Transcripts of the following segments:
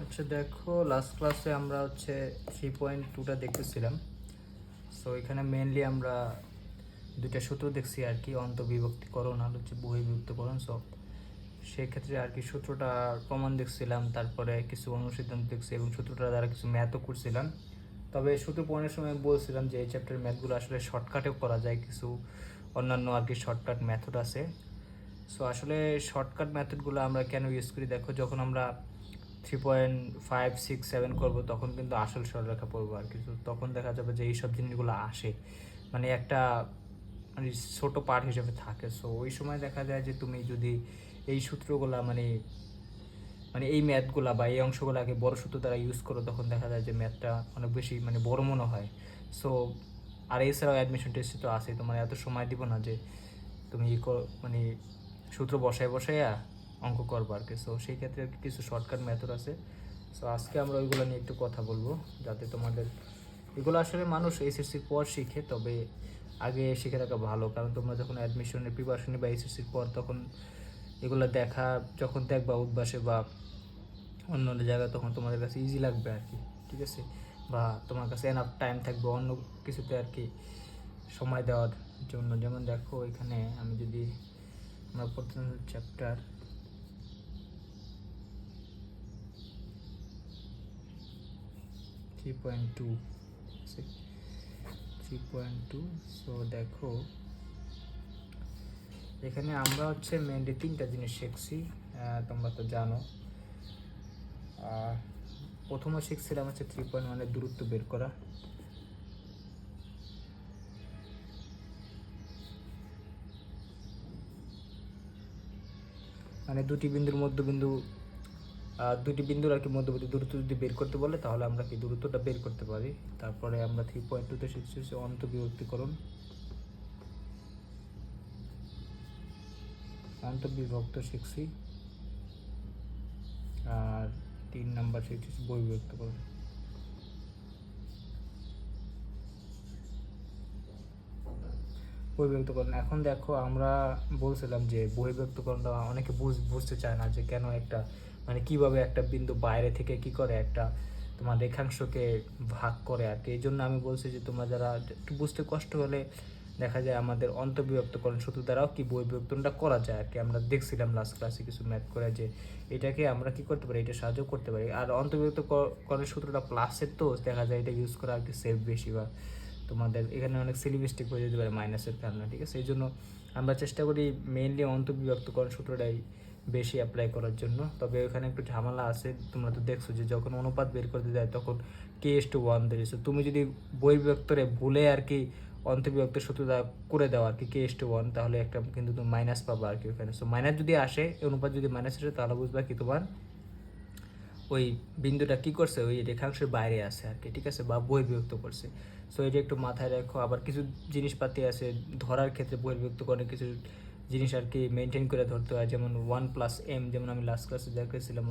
আচ্ছা দেখো, লাস্ট ক্লাসে আমরা 3.2টা দেখতেছিলাম। সো এখানে মেনলি আমরা দুইটা সূত্র দেখছি আর কি, অন্তবিভক্তিকরণ আর বহির্বিভক্তিকরণ। সো সেক্ষেত্রে আর কি সূত্রটা প্রমাণ দেখছিলাম, তারপরে কিছু অনুসিদ্ধান্ত দেখছি এবং সূত্রটা দ্বারা কিছু ম্যাথও করছিলাম। তবে সূত্র পড়ানোর সময় বলছিলাম যে এই চ্যাপ্টারের ম্যাথগুলো আসলে শর্টকাটেও করা যায়, কিছু অন্যান্য আর কি শর্টকাট মেথড আছে। সো আসলে শর্টকাট মেথডগুলো আমরা কেন ইউজ করি দেখো, যখন আমরা 3.5, 6, 7 করবো তখন কিন্তু আসল সরলরেখা পড়বো আর কি। তো তখন দেখা যাবে যে এইসব জিনিসগুলো আসে, মানে একটা মানে ছোটো পার্ট হিসেবে থাকে। সো ওই সময় দেখা যায় যে তুমি যদি এই সূত্রগুলা মানে মানে এই ম্যাথগুলা বা এই অংশগুলোকে বড় সূত্র দ্বারা ইউজ করো, তখন দেখা যায় যে ম্যাথটা অনেক বেশি মানে বড় মনে হয়। সো আর এছাড়াও অ্যাডমিশন টেস্টে তো আসে, তোমার এত সময় দিব না যে তুমি মানে সূত্র বসাইয়া অঙ্ক করবো আর কি। সো সেই ক্ষেত্রে আর কি কিছু শর্টকাট মেথড আছে। সো আজকে আমরা ওইগুলো নিয়ে একটু কথা বলবো, যাতে তোমাদের এগুলো আসলে মানুষ এসএসসির পর শিখে, তবে আগে শিখে রাখা ভালো। কারণ তোমরা যখন অ্যাডমিশনের প্রিপারেশন বা এসএসসির পর তখন এগুলো দেখা যখন দেখবা উদ্বাসে বা অন্য অন্য জায়গায়, তখন তোমাদের কাছে ইজি লাগবে আর কি। ঠিক আছে, বা তোমার কাছে এনাফ টাইম থাকবে অন্য কিছুতে আর কি সময় দেওয়ার জন্য। যেমন দেখো এখানে আমি যদি আমরা প্রথম চ্যাপ্টার 3.2, 3.2। সো দেখো এখানে আমরা মেনলি তিনটা জিনিস শিখছি, তোমরা তো জানো। প্রথমে শিখছিলাম 3.1-এর দূরত্ব বের করা। মানে দুটি বিন্দুর আর কি মধ্যবর্তী দূরত্ব যদি বের করতে বলে, তাহলে আমরা কি দূরত্বটা বের করতে পারি। তারপরে আমরা 3.2-তে শিখছি অন্তবিভক্ত শিখছি। আর 3 নাম্বার শিখছি বহির্বিভক্তকরণ। বহির্বিভক্তকরণ এখন দেখো, আমরা বলছিলাম যে বহির্বিভক্তকরণটা অনেকে বুঝতে চায় না, যে কেন একটা মানে কিভাবে একটা বিন্দু বাইরে থেকে কি করে একটা তোমার রেখাংশকে ভাগ করে আর কি। এই জন্য আমি বলছি যে তোমরা যারা একটু বুঝতে কষ্ট হলে, দেখা যায় আমাদের অন্তর্বিভক্তকরণ সূত্র দ্বারাও কি বহির্বিভক্তনটা করা যায় আর কি। আমরা দেখছিলাম লাস্ট ক্লাসে কিছু ম্যাথ করে যে এটাকে আমরা কি করতে পারি, এটা সাহায্য করতে পারি। আর অন্তর্বিভক্তকরণের সূত্রটা প্লাসের, তো দেখা যায় এটা ইউজ করা আর কি সেফ বেশি, বা তোমাদের এখানে অনেক সিলিমিস্টিক হয়ে যেতে পারে মাইনাসের কারণে। ঠিক আছে, এই জন্য আমরা চেষ্টা করি মেইনলি অন্তর্বিভক্তকরণ সূত্রটাই বেশি অ্যাপ্লাই করার জন্য। তবে ওখানে একটু ঝামেলা আছে, তোমরা তো দেখছো যে যখন অনুপাত বের করতে যায় তখন K:1 ধরেছো। তুমি যদি বহির্বিভক্তরে ভুলে আর কি অন্তর্বিভক্ত সূত্রটা করে দাও আর কি K:1, তাহলে একটা কিন্তু তুমি মাইনাস পাবা আর কি ওখানে। সো মাইনাস যদি আসে, অনুপাত যদি মাইনাস আসে, তাহলে বুঝবা কি তোমার ওই বিন্দুটা কি করছে, ওই রেখাংশের বাইরে আছে আর কি। ঠিক আছে, বা বহির্বিভক্ত করছে। সো এটা একটু মাথায় রাখো। আবার কিছু জিনিসপাতি আছে ধরার ক্ষেত্রে, বহির্বিভক্ত করে কিছু জিনিস আর কি মেনটেন করে ধরতে হয়। যেমন 1+m, যেমন আমি লাস্ট ক্লাসে দেখেছিলাম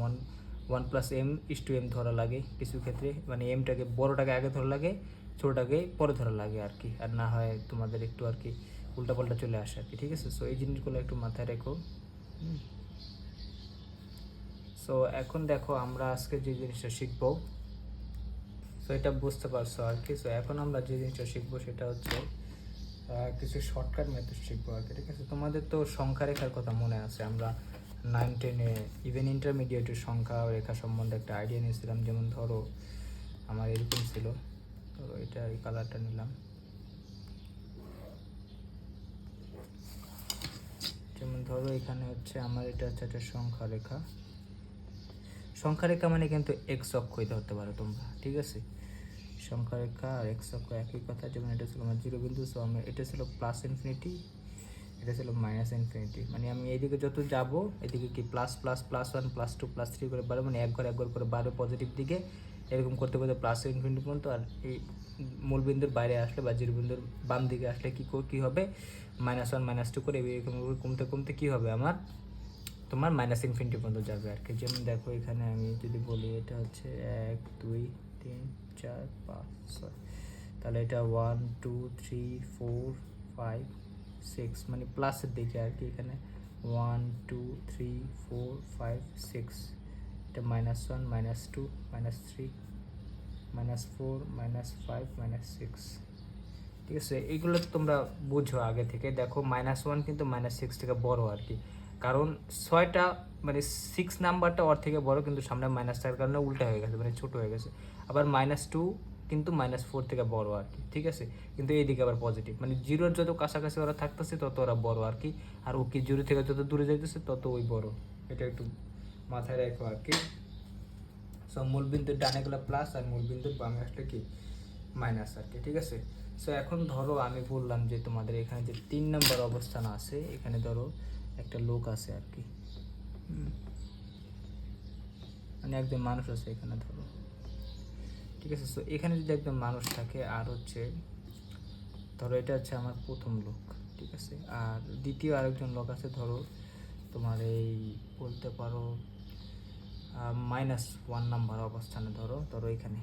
1+m:m ধরা লাগে কিছু ক্ষেত্রে। মানে এমটাকে বড়টাকে আগে ধরা লাগে, ছোটোটাকে পরে ধরা লাগে আর কি। আর না হয় তোমাদের একটু আর কি উল্টাপাল্টা চলে আসে আর কি। ঠিক আছে, সো এই জিনিসগুলো একটু মাথায় রেখো। সো এখন দেখো আমরা আজকে যে জিনিসটা শিখবো, সো এটা বুঝতে পারছো আর কি। সো এখন আমরা যে জিনিসটা শিখবো সেটা কিছু শর্টকাট মেথড শিখবো আর কি। ঠিক আছে, তোমাদের তো সংখ্যা রেখার কথা মনে আছে, আমরা 9-10-এ ইভেন ইন্টারমিডিয়েটের সংখ্যা রেখা সম্বন্ধে একটা আইডিয়া নিয়েছিলাম। যেমন ধরো আমার এরকম ছিল, ধরো এটা এই কালারটা নিলাম। যেমন ধরো এখানে আমার এটা একটা সংখ্যা রেখা। সংখ্যা রেখা মানে কিন্তু এক্স অক্ষই ধরতে পারো তোমরা। ঠিক আছে, সংখ্যা রেখা আর এক্স অক্ষ একই কথা। যেমন এটা ছিল আমার 0 বিন্দু, সো আমি এটা ছিল +∞, এটা ছিল -∞। মানে আমি এইদিকে যত যাব, এদিকে কি +++1 +2 +3 করে বাড়বে, মানে এক ঘর করে বাড়বে পজিটিভ দিকে, এরকম করতে করতে +∞ পর্যন্ত। আর এই মূল বিন্দুর বাইরে আসলে বা 0 বিন্দুর বাম দিকে আসলে কি হবে, -1 -2 করে এরকম কমতে কমতে কি হবে আমার, তোমার -∞ পর্যন্ত যাবে আর কি। যেমন দেখো এখানে আমি যদি বলি এটা 1 2 3 4 5 6, তাহলে এটা 1 2 3 4 5 6, মানে প্লাসের দিকে আর কি। এখানে 1 2 3 4 5 6, এটা -1, -2, -3, -4, -5, -6। ঠিক আছে, এইগুলো তো তোমরা বুঝো আগে থেকে। দেখো -1 কিন্তু -6 থেকে বড় আর কি, কারণ 6টা মানে 6 নাম্বারটা ওর থেকে বড়, কিন্তু সামনে মাইনাস থাকার কারণে উল্টা হয়ে গেছে, মানে ছোট হয়ে গেছে। আবার -2 কিন্তু -4 থেকে বড় আর কি, ঠিক আছে। কিন্তু এইদিকে আবার পজিটিভ, মানে জিরোর যত কাছাকাছি ওরা থাকতেছে তত ওরা বড় আর কি, আর ওকে জিরো থেকে যত দূরে যাইতেছে তত ওই বড়। এটা একটু মাথায় রাখো আর কি। সো মূলবিন্দুর ডানে গেলে প্লাস আর মূলবিন্দুর বামে আসলে কি মাইনাস আর কি, ঠিক আছে। সো এখন ধরো আমি বললাম যে তোমাদের এখানে যে 3 নম্বর অবস্থান আছে, এখানে ধরো একটা লোক আছে আর কি, মানে একজন মানুষ আছে এখানে ধরো, ঠিক আছে। সো এখানে যদি একজন মানুষ থাকে আর হচ্ছে ধরো এটা হচ্ছে আমার প্রথম লোক, ঠিক আছে। আর দ্বিতীয় আরেকজন লোক আছে ধরো তোমার এই বলতে পারো -1 নাম্বার অবস্থানে, ধরো ধরো এখানে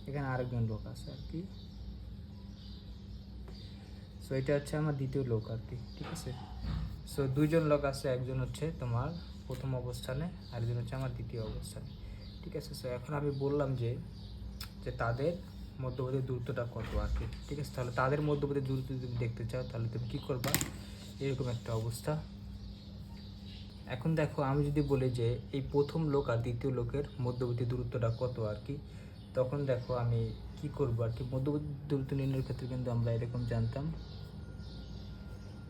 এখানে আরেকজন লোক আছে আর কি। সো এটা হচ্ছে আমার দ্বিতীয় লোক আর কি, ঠিক আছে। সো দুইজন লোক আছে, একজন হচ্ছে তোমার প্রথম অবস্থানে আর একজন হচ্ছে আমার দ্বিতীয় অবস্থানে, ঠিক আছে। সো এখন আমি বললাম যে যে তাদের মধ্যবর্তী দূরত্বটা কত আর কি, ঠিক আছে। তাহলে তাদের মধ্যবর্তী দূরত্ব যদি তুমি দেখতে চাও তাহলে তুমি কী করবা, এরকম একটা অবস্থা। এখন দেখো আমি যদি বলি যে এই প্রথম লোক আর দ্বিতীয় লোকের মধ্যবর্তী দূরত্বটা কত আর কি, তখন দেখো আমি কি করবো আর কি। মধ্যবর্তী দূরত্ব নির্ণয়ের ক্ষেত্রে কিন্তু আমরা এরকম জানতাম,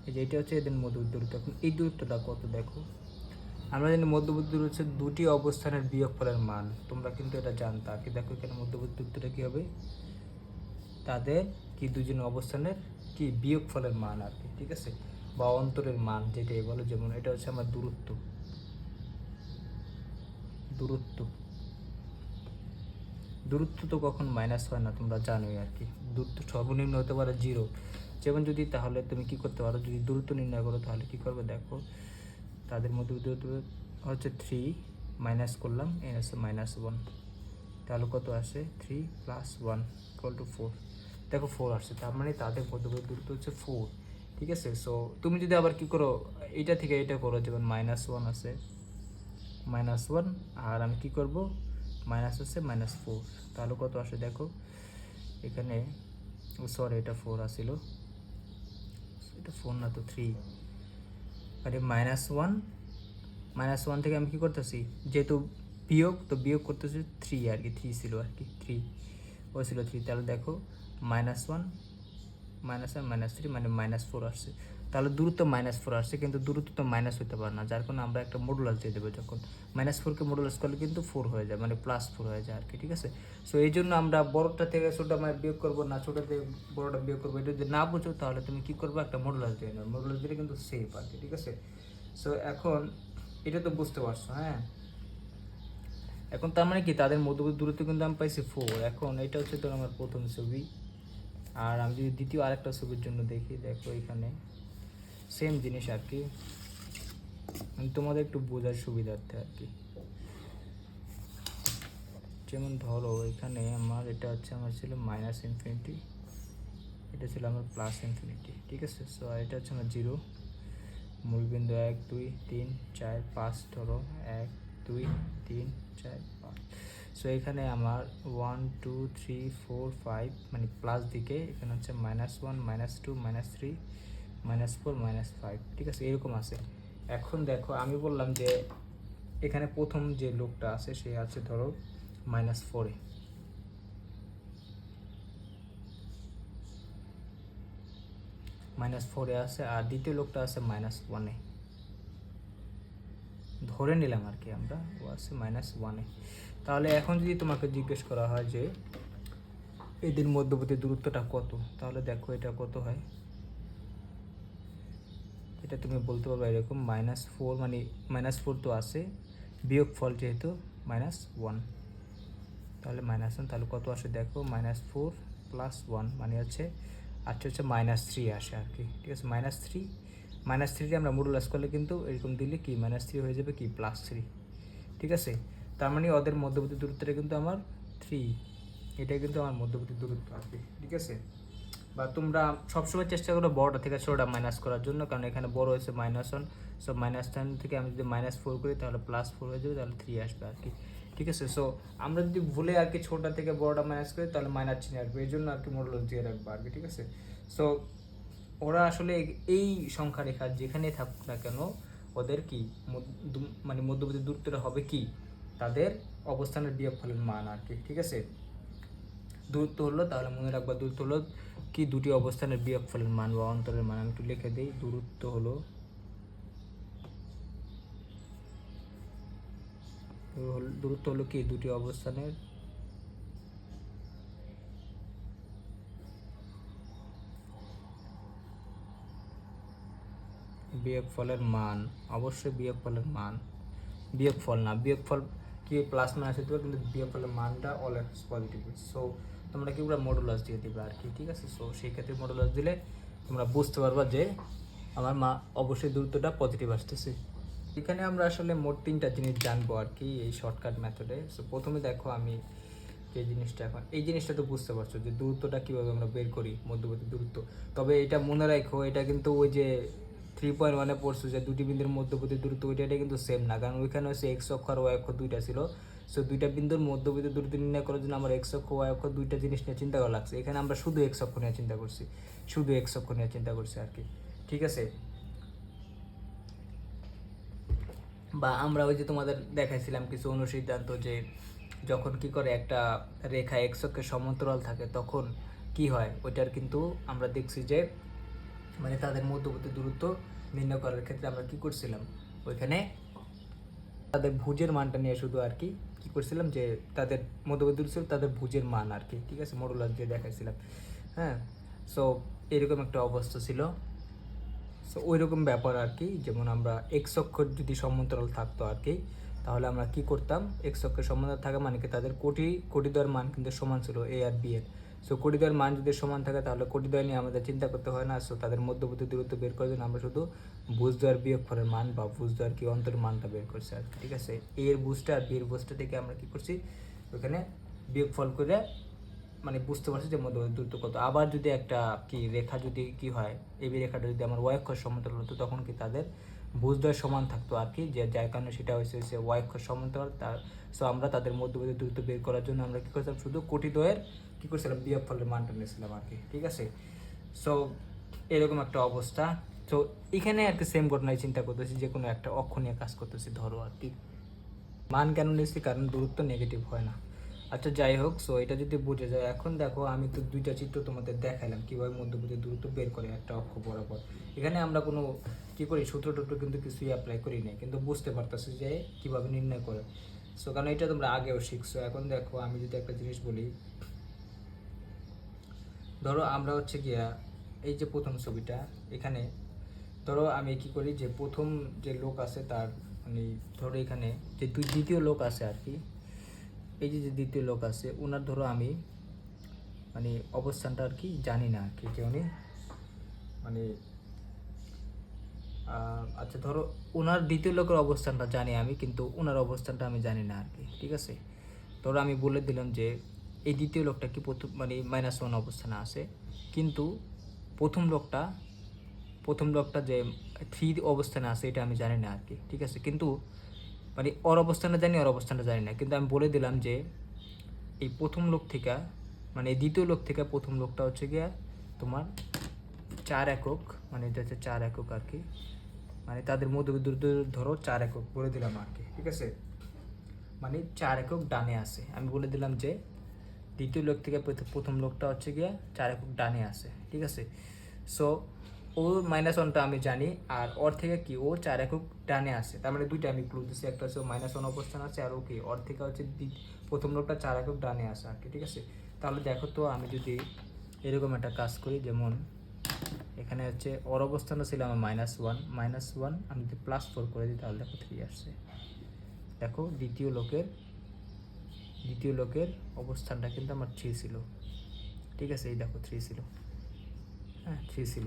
এই যে এটা হচ্ছে এদের মধ্যবর্তী দূরত্ব। এখন এই দূরত্বটা কত দেখো, আমরা জানি মধ্যবর্তী দূরত্ব হচ্ছে দুটি অবস্থানের বিয়োগফলের মান, তোমরা কিন্তু এটা জানতা আর কি। দেখো এখানে মধ্যবর্তী দূরত্বটা কী হবে, তাদের কি দুজন অবস্থানের কি বিয়োগফলের মান আর কি, ঠিক আছে, বা অন্তরের মান যেটাই বলো। যেমন এটা হচ্ছে আমার দূরত্ব, দূরত্ব দূরত্ব তো কখন মাইনাস হয় না তোমরা জানোই আর কি। দূরত্ব সর্বনিম্ন হতে পারে 0, যেমন যদি তাহলে তুমি কি করতে পারো, যদি দূরত্ব নির্ণয় করো তাহলে কি করবে দেখো, তাদের মধ্যে দূরত্ব হচ্ছে 3 মাইনাস করলাম, এ আছে -1, তাহলে কত আসে 3 + 1 = 4। দেখো 4 আসছে, তার মানে তাদের মধ্যবর্তী দূরত্ব হচ্ছে 4, ঠিক আছে। সো তুমি যদি আবার কি করো, এটা থেকে এটা করো, যেমন -1 আছে, -1 আর আমি কি করব, মাইনাস আছে -4, তাহলে কত আসে দেখো এখানে, সরি এটা 4 আসিল, এটা 4 না তো 3, মানে -1 থেকে আমি কি করতেছি, যেহেতু বিয়োগ তো বিয়োগ করতেছি 3 আর কি, 3 ছিল আর কি, 3 ও ছিল 3, তাহলে দেখো -1 -3 মানে -4 আসছে। তাহলে দূরত্ব -4 আসছে, কিন্তু দূরত্ব তো মাইনাস হতে পারে না, যার কারণে আমরা একটা মডুলাস দিয়ে দেবো। যখন -4কে মডুলাস করলে কিন্তু 4 হয়ে যায়, মানে +4 হয়ে যায় আর কি, ঠিক আছে। সো এই জন্য আমরা বড়টা থেকে ছোটো মানে বিয়োগ করবো না, ছোটো থেকে বড়টা বিয়োগ করবো, এটা যদি না বুঝো তাহলে তুমি কী করবো, একটা মডুলাস দিয়ে নেবে, মডুলাস দিলে কিন্তু সেফ আর কি, ঠিক আছে। সো এখন এটা তো বুঝতে পারছো, হ্যাঁ। এখন তার মানে কি, তাদের মধ্যবর্তী দূরত্ব কিন্তু আমি পাইছি 4। এখন এটা হচ্ছে ধর আমার প্রথম ছবি, আর আমি যদি দ্বিতীয় আরেকটা ছবির জন্য দেখি, দেখো এখানে সেম জিনিস আর কি, মানে তোমাদের একটু বোঝার সুবিধার্থে আর কি। যেমন ধরো এখানে আমার এটা হচ্ছে আমার ছিল -∞, এটা ছিল আমার +∞, ঠিক আছে। সো এটা হচ্ছে আমার 0, মূলবিন্দু 1 2 3 4 5, ধরো 1 2 3 4 5। সো এখানে আমার 1 2 3 4 5, মানে প্লাস দিকে, এখানে হচ্ছে -1 -2 -3 -4 -5, ঠিক আছে, এরকম আছে। এখন দেখো আমি বললাম যে এখানে প্রথম যে লোকটা আছে সে আছে ধরো -4-এ, -4-এ আছে, আর দ্বিতীয় লোকটা আছে -1-এ, ধরে নিলাম আর কি আমরা, ও আছে -1-এ। তাহলে এখন যদি তোমাকে জিজ্ঞেস করা হয় যে এদের মধ্যবর্তী দূরত্বটা কত, তাহলে দেখো এটা কত হয়, এটা তুমি বলতে পারবে এরকম -4, মানে -4 তো আছে, বিয়োগ ফল যেহেতু -1, তাহলে -1, তাহলে কত আসে দেখো, -4 + 1 মানে হচ্ছে -3 আসে আর কি, ঠিক আছে। -3 আমরা মডুলাস করলে কিন্তু এরকম দিলে কি -3 হয়ে যাবে কি +3, ঠিক আছে। তার মানে ওদের মধ্যবর্তী দূরত্বটা কিন্তু আমার 3, এটাই কিন্তু আমার মধ্যবর্তী দূরত্ব আর কি, ঠিক আছে। বা তোমরা সবসময় চেষ্টা করো বড়টা থেকে ছোটটা মাইনাস করার জন্য, কারণ এখানে বড় হয়েছে -1, সো -10 থেকে আমি যদি -4 করি তাহলে +4 হয়ে যাবে, তাহলে 3 আসবে আর কি। ঠিক আছে, সো আমরা যদি ভুলে আর কি ছোটটা থেকে বড়টা মাইনাস করি তাহলে মাইনাস চিহ্ন আসবে, এই জন্য আর কি মডুলাস দিয়ে রাখবো আর কি। ঠিক আছে, সো ওরা আসলে এই সংখ্যা রেখা যেখানেই থাকুক না কেন ওদের কি মানে মধ্যবর্তী দূরত্বটা হবে কি তাদের অবস্থানের বিয়োগফলের মান আর কি। ঠিক আছে, দূরত্ব হলো, তাহলে মনে রাখবা দূরত্ব হলো কি দুটি অবস্থানের বিয়োগফলের মান বা অন্তরের মান। আমি একটু লিখে দিই, দূরত্ব হলো কি দুটি অবস্থানের বিয়োগফলের মান। অবশ্যই বিয়োগফলের মান, বিয়োগফল না, বিয়োগফল কি প্লাস মাইনাস হতে পারে, কিন্তু বিয়োগফলের মানটা অলওয়েজ পজিটিভ। সো তোমরা কি পুরো মডুলাস দিয়ে দিবে আর কি। ঠিক আছে, সো সেই ক্ষেত্রে মডুলাস দিলে তোমরা বুঝতে পারবা যে আমার অবশ্যই দূরত্বটা পজিটিভ আসতেছে। এখানে আমরা আসলে মোট 3টা জিনিস জানবো আর কি এই শর্টকাট মেথডে। সো প্রথমে দেখো আমি যে জিনিসটা, এখন এই জিনিসটা তো বুঝতে পারছো যে দূরত্বটা কীভাবে আমরা বের করি, মধ্যবর্তী দূরত্ব। তবে এটা মনে রাখো, এটা কিন্তু ওই যে 3.1-এ পড়ছো যে দুটি বিন্দুর মধ্যবর্তী দূরত্ব, এটা কিন্তু সেম না, কারণ ওইখানে হচ্ছে এক্স অক্ষ আর ওয়াই অক্ষ দুইটা ছিল। সো দুইটা বিন্দুর মধ্যবর্তী দূরত্ব নির্ণয় করার জন্য আমার এক্স অক্ষ ওয়াই অক্ষ দুইটা জিনিস নিয়ে চিন্তা করা লাগছে। এখানে আমরা শুধু এক্স অক্ষ নিয়ে চিন্তা করছি, শুধু এক্স অক্ষ নিয়ে চিন্তা করছি আর কি। ঠিক আছে, বা আমরা ওই যে তোমাদের দেখাইছিলাম কিছু অনুসিদ্ধান্ত যে যখন কি করে একটা রেখা এক্স অক্ষের সমান্তরাল থাকে তখন কি হয়, ওইটার কিন্তু আমরা দেখছি যে মানে তাদের মধ্যবর্তী দূরত্ব নির্ণয় করার ক্ষেত্রে আমরা কি করছিলাম, ওইখানে তাদের ভুজের মানটা নিয়ে শুধু আর কি কি করছিলাম যে তাদের মধ্যবর্তী দূরত্ব ছিল তাদের ভুজের মান আর কি। ঠিক আছে, মডুলাস দিয়ে দেখাইছিলাম। হ্যাঁ, সো এরকম একটা অবস্থা ছিল। সো ওই রকম ব্যাপার আর কি, যেমন আমরা এক্স অক্ষর যদি সমান্তরাল থাকতো আর কি, তাহলে আমরা কি করতাম, এক্স অক্ষের সমান্তরাল থাকা মানে কি তাদের কোটিদ্বয়ের মান কিন্তু সমান ছিল এ আর বি এর। সো কোটিদ্বয়ের মান যদি সমান থাকে তাহলে কোটিদ্বয় নিয়ে আমাদের চিন্তা করতে হয় না। সো তাদের মধ্যবর্তী দূরত্ব বের করার জন্য আমরা শুধু ভুজদ্বয়ের বিয়োগফলের মান বা ভুজদ্বয়ের কি অন্তরের মানটা বের করছি আর কি। ঠিক আছে, এ এর ভুজটা আর বি এর ভুজটা থেকে আমরা কি করছি, ওখানে বিয়োগফল করে মানে বুঝতে পারছি যে মধ্যবর্তী দূরত্ব কত। আবার যদি একটা কি রেখা যদি কি হয়, এবি রেখাটা যদি আমার ওয়াই অক্ষের সমান্তরাল হতো তখন কি তাদের ভুজদ্বয় সমান থাকতো আর কি, যে যার কারণে সেটা হয়েছে ওয়াই অক্ষের সমান্তরাল। তার সো আমরা তাদের মধ্যবর্তী দূরত্ব বের করার জন্য আমরা কি করছিলাম, শুধু কোটিদ্বয়ের কি করছিলাম বিয়োগফলের মানটা নিয়েছিলাম আর কি। ঠিক আছে, সো এরকম একটা অবস্থা। তো এখানে আর কি সেম ঘটনায় চিন্তা করতেছি, যে কোনো একটা অক্ষ নিয়ে কাজ করতেছি ধরো আর কি। মান কেন নিয়েছি, কারণ দূরত্ব নেগেটিভ হয় না। আচ্ছা যাই হোক, সো এটা যদি বুঝে যায়, এখন দেখো আমি তো দুইটা চিত্র তোমাদের দেখালাম কীভাবে মধ্যবর্তী দূরত্ব বের করে একটা অক্ষ বরাবর। এখানে আমরা কোনো কী করি সূত্র টুত্র কিন্তু কিছুই অ্যাপ্লাই করি নাই, কিন্তু বুঝতে পারতেছি যে কীভাবে নির্ণয় করে। সো কারণ এটা তোমরা আগেও শিখছো। এখন দেখো আমি যদি একটা জিনিস বলি, ধরো আমরা হচ্ছে গিয়া এই যে প্রথম ছবিটা, এখানে ধরো আমি কি করি যে প্রথম যে লোক আছে তার মানে ধরো এখানে যে দ্বিতীয় লোক আছে আর কি, এই যে দ্বিতীয় লোক আছে ওনার ধরো আমি মানে অবস্থানটা আর কি জানি না আর কি, যে উনি মানে আচ্ছা ধরো ওনার দ্বিতীয় লোকের অবস্থানটা জানি আমি, কিন্তু ওনার অবস্থানটা আমি জানি না আর কি। ঠিক আছে, ধরো আমি বলে দিলাম যে এই দ্বিতীয় লোকটা কি প্রথম মানে -1 অবস্থানে আছে, কিন্তু প্রথম লোকটা যে 3 অবস্থানে আছে এটা আমি জানি না আর কি। ঠিক আছে, কিন্তু মানে ওর অবস্থানটা জানি, ওর অবস্থানটা জানি না, কিন্তু আমি বলে দিলাম যে এই প্রথম লোক থেকে মানে দ্বিতীয় লোক থেকে প্রথম লোকটা হচ্ছে গিয়া তোমার 4 একক, মানে এটা হচ্ছে 4 একক আর কি, মানে তাদের মধ্যবর্তী দূরত্ব ধরো 4 একক বলে দিলাম আর কি। ঠিক আছে, মানে 4 একক ডানে আছে। আমি বলে দিলাম যে দ্বিতীয় লোক থেকে প্রথম লোকটা হচ্ছে গিয়া 4 একক ডানে আছে। ঠিক আছে, সো ও -1টা আমি জানি, আর ওর থেকে কি ও 4 একক ডানে আছে, তার মানে দুইটা আমি ক্লু দিচ্ছি, একটা হচ্ছে -1 অবস্থান আছে, আর ও কি ওর থেকে হচ্ছে প্রথম লোকটা 4 একক ডানে আছে আর কি। ঠিক আছে, তাহলে দেখো তো আমি যদি এরকম একটা কাজ করি, যেমন এখানে হচ্ছে ওর অবস্থানটা ছিল আমার -1 আমি যদি +4 করে দিই তাহলে দেখো 3 আসছে। দেখো দ্বিতীয় লোকের অবস্থানটা কিন্তু আমার 3 ছিল। ঠিক আছে, এই দেখো 3 ছিল, হ্যাঁ 3 ছিল,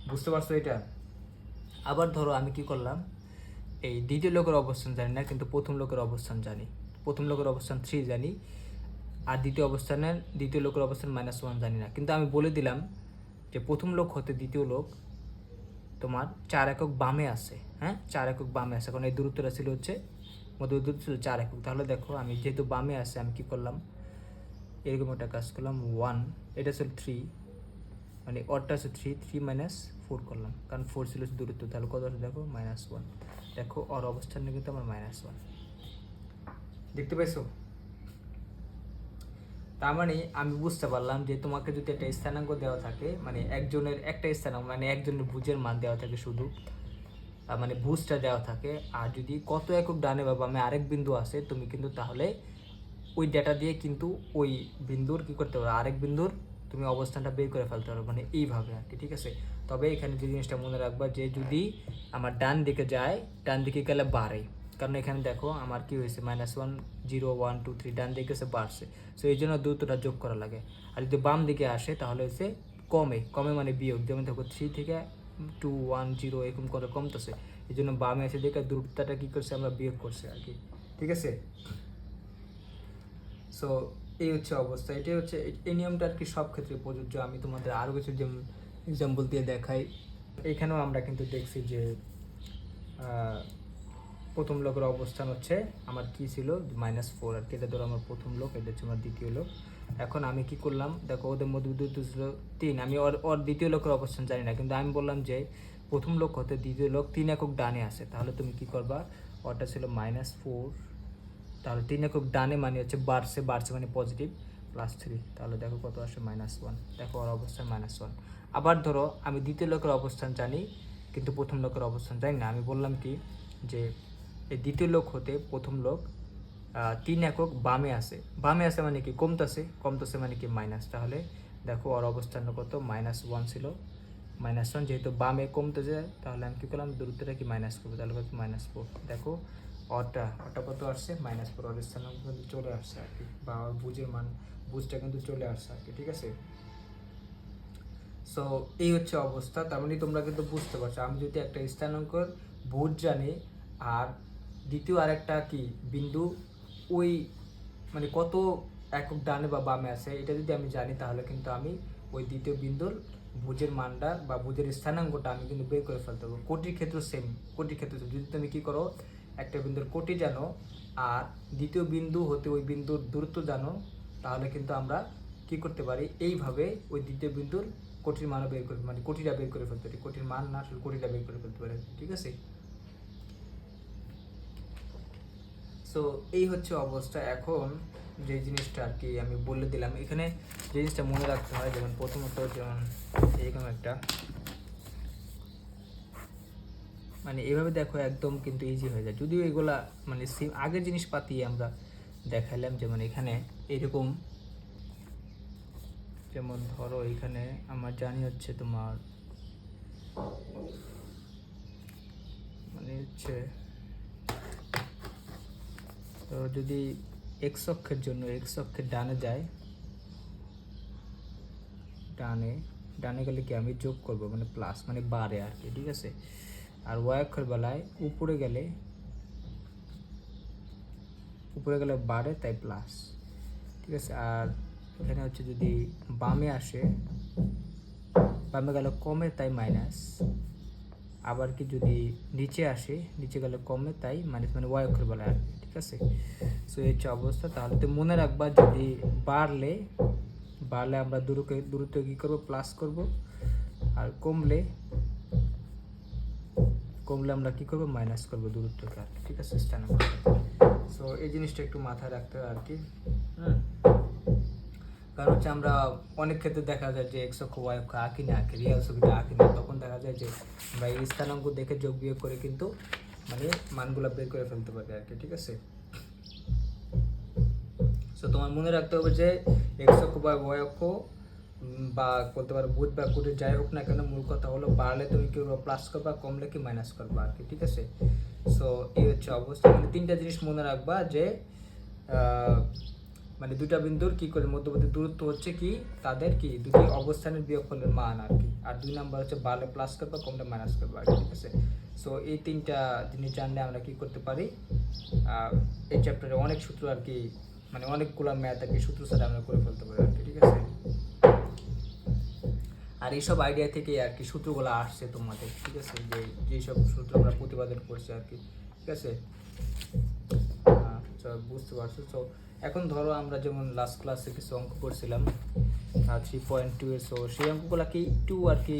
বুঝতে পারছো এটা। আবার ধরো আমি কি করলাম, এই দ্বিতীয় লোকের অবস্থান জানি না, কিন্তু প্রথম লোকের অবস্থান জানি, প্রথম লোকের অবস্থান 3 জানি, আর দ্বিতীয় লোকের অবস্থান -1 জানি না, কিন্তু আমি বলে দিলাম যে প্রথম লোক হতে দ্বিতীয় লোক তোমার 4 একক বামে আছে। হ্যাঁ, 4 একক বামে আছে, কারণ এই দূরত্বটা ছিল হচ্ছে মধ্যে দূরত্ব ছিল 4 একক। তাহলে দেখো আমি যেহেতু বামে আছে, আমি কি করলাম, এরকম একটা কাজ করলাম 1, এটা ছিল 3, মানে অরটা আছে 3 -4 করলাম, কারণ 4 ছিল দূরত্ব। তাহলে কত আছে দেখো -1। দেখো ওর অবস্থান কিন্তু আমার -1 দেখতে পাইছো। তার মানে আমি বুঝতে পারলাম যে তোমাকে যদি একটা স্থানাঙ্ক দেওয়া থাকে, মানে একজনের একটা স্থানাঙ্ক, মানে একজনের ভুজের মান দেওয়া থাকে শুধু, মানে ভুজটা দেওয়া থাকে, আর যদি কত একক ডানে বা বামে আরেক বিন্দু আছে, তুমি কিন্তু তাহলে ওই ডেটা দিয়ে কিন্তু ওই বিন্দুর কি করতে পারো, আরেক বিন্দুর তুমি অবস্থানটা বের করে ফেলতে পারো, মানে এইভাবে আর কি, ঠিক আছে। তবে এখানে যে জিনিসটা মনে রাখবা, যে যদি আমার ডান দিকে যায়, ডান দিকে গেলে বাড়ে, কারণ এখানে দেখো আমার কি হয়েছে -1 0 1 2 3 ডান দিকে এসে বাড়ছে, সো এই জন্য দূরত্বটা যোগ করা লাগে। আর যদি বাম দিকে আসে তাহলে হচ্ছে কমে মানে বিয়োগ, যেমন দেখো 3 থেকে 2 1 0 এরকম করে কমতেছে, এই জন্য বামে এসে দেখে দূরত্বটা কী করছে, আমরা বিয়োগ করছি আর কি, ঠিক আছে। সো এই হচ্ছে অবস্থা, এটাই হচ্ছে এই নিয়মটা আর কি সব ক্ষেত্রে প্রযোজ্য। আমি তোমাদের আরও কিছু যেমন এক্সাম্পল দিয়ে দেখাই। এখানেও আমরা কিন্তু দেখছি যে প্রথম লোকের অবস্থান হচ্ছে আমার কি ছিল -4 আর কি, এটা ধরো আমার প্রথম লোক, এটা হচ্ছে আমার দ্বিতীয় লোক। এখন আমি কি করলাম, দেখো ওদের মধ্যে দূরত্ব ছিল 3, আমি ওর দ্বিতীয় লোকের অবস্থান জানি না, কিন্তু আমি বললাম যে প্রথম লোক হতে দ্বিতীয় লোক 3 একক ডানে আছে, তাহলে তুমি কি করবা, ওটা ছিল -4, তাহলে 3 একক ডানে মানে হচ্ছে বাড়ছে মানে পজিটিভ +3, তাহলে দেখো কত আসে -1, দেখো ওর অবস্থান -1। আবার ধরো আমি দ্বিতীয় লোকের অবস্থান জানি কিন্তু প্রথম লোকের অবস্থান জানি না, আমি বললাম কি যে এই দ্বিতীয় লোক হতে প্রথম লোক 3 একক বামে আছে মানে কি কমতেছে মানে কি মাইনাস, তাহলে দেখো ওর অবস্থান কত -1 ছিল, -1 যেহেতু বামে কমতে যায়, তাহলে আমি কী করলাম, দূরত্বটা কি মাইনাস করবো, তাহলে কত -4, দেখো ওটা কত আসছে -4, ওর স্থান কিন্তু চলে আসছে আর কি, বা ওর বুঝটা কিন্তু চলে আসছে আর কি, ঠিক আছে। সো এই হচ্ছে অবস্থা, তার মানে তোমরা কিন্তু বুঝতে পারছো, আমি যদি একটা স্থানাঙ্কর ভুজ জানি আর দ্বিতীয় আরেকটা কি বিন্দু ওই মানে কত একক ডানে বা বামে আছে এটা যদি আমি জানি, তাহলে কিন্তু আমি ওই দ্বিতীয় বিন্দুর ভুজের মানটা বা ভুজের স্থানাঙ্কটা আমি কিন্তু বের করে ফেলতে পারবো। কোটির ক্ষেত্রে সেম, যদি তুমি কি করো, একটা বিন্দুর কোটি জানো আর দ্বিতীয় বিন্দু হতে ওই বিন্দুর দূরত্ব জানো, তাহলে কিন্তু আমরা কি করতে পারি, এইভাবে ওই দ্বিতীয় বিন্দুর কোটির মানও বের করে, মানে কোটিটা বের করে ফেলতে পারি, কোটির মান না আসলে কোটিটা বের করে ফেলতে পারি, ঠিক আছে। সো এই হচ্ছে অবস্থা। এখন যে জিনিসটা আর কি আমি বলে দিলাম, এখানে যে জিনিসটা মনে রাখতে হয়, যেমন প্রথমত যেমন এরকম একটা, মানে এইভাবে দেখো একদম কিন্তু ইজি হয়ে যায়, যদিও এগুলা মানে আগের জিনিসপাতি আমরা দেখাইলাম, যেমন এখানে এরকম, যেমন ধরো এখানে আমার জানি হচ্ছে তোমার মানে হচ্ছে, তো যদি এক্স অক্ষের জন্য এক্স অক্ষের ডানে যায়, ডানে গেলে কি আমি যোগ করব, মানে প্লাস মানে বাড়ে আর কি, ঠিক আছে। আর ওয়াই অক্ষের বেলায় উপরে গেলে বাড়ে, তাই প্লাস, ঠিক আছে। আর এখানে হচ্ছে যদি বামে আসে, বামে গেলে কমে, তাই মাইনাস। আবার কি যদি নিচে আসে, নিচে গেলে কমে, তাই মাইনাস, মানে ওয়াই অক্ষের বেলায় আর কি, ঠিক আছে। সো এই হচ্ছে অবস্থা। তাহলে তো মনে রাখবা, যদি বাড়লে আমরা দূরত্ব কী করবো, প্লাস করব, আর কমলে আমরা কী করবো, মাইনাস করবো দূরত্বকে আর কি, ঠিক আছে, স্থানাঙ্ক। সো এই জিনিসটা একটু মাথায় রাখতে হবে আর কি। কারণ হচ্ছে আমরা অনেক ক্ষেত্রে দেখা যায় যে এক্স অক্ষ ওয়াই অক্ষ আঁকি না, রিয়াল ছবিটা আঁকি না, তখন দেখা যায় যে আমরা এই স্থানাঙ্ক দেখে যোগ বিয়োগ করে কিন্তু মানে মানগুলো বের করে ফেলতে পারি আর কি, ঠিক আছে। সো তোমার মনে রাখতে হবে যে এক্স অক্ষ বা ওয়াই অক্ষ বা বলতে পারো ভূত বা কুটির যাই হোক না কেন, মূল কথা হলো বাড়লে তুমি কি প্লাস করবা, কমলে কি মাইনাস করবা আর কি, ঠিক আছে। সো এই হচ্ছে অবস্থা, মানে তিনটা জিনিস মনে রাখবা, যে মানে দুটা বিন্দুর কি করে মধ্যবর্তী দূরত্ব হচ্ছে কি, তাদের কি দুটি অবস্থানের বিয়োগফলের মান আর কি, আর 2 নাম্বার হচ্ছে বাড়লে প্লাস করবা, কমলে মাইনাস করবা আর কি, ঠিক আছে। সো এই তিনটা জিনিস জানলে আমরা কি করতে পারি, এই চ্যাপ্টারে অনেক সূত্র আর কি মানে অনেকগুলো ম্যাথ আর কি সূত্র ছাড়া আমরা করে ফেলতে পারি আর কি, ঠিক আছে। আর এইসব আইডিয়া থেকে আর কি সূত্রগুলো আসছে তোমাদের, ঠিক আছে, যে যেসব সূত্র আমরা প্রতিপাদন করছি আর কি, ঠিক আছে। বুঝতে পারছো। তো এখন ধরো আমরা যেমন লাস্ট ক্লাসে কিছু অঙ্ক করছিলাম 3.2 এর, সো সেই অঙ্কগুলোকে একটু আর কি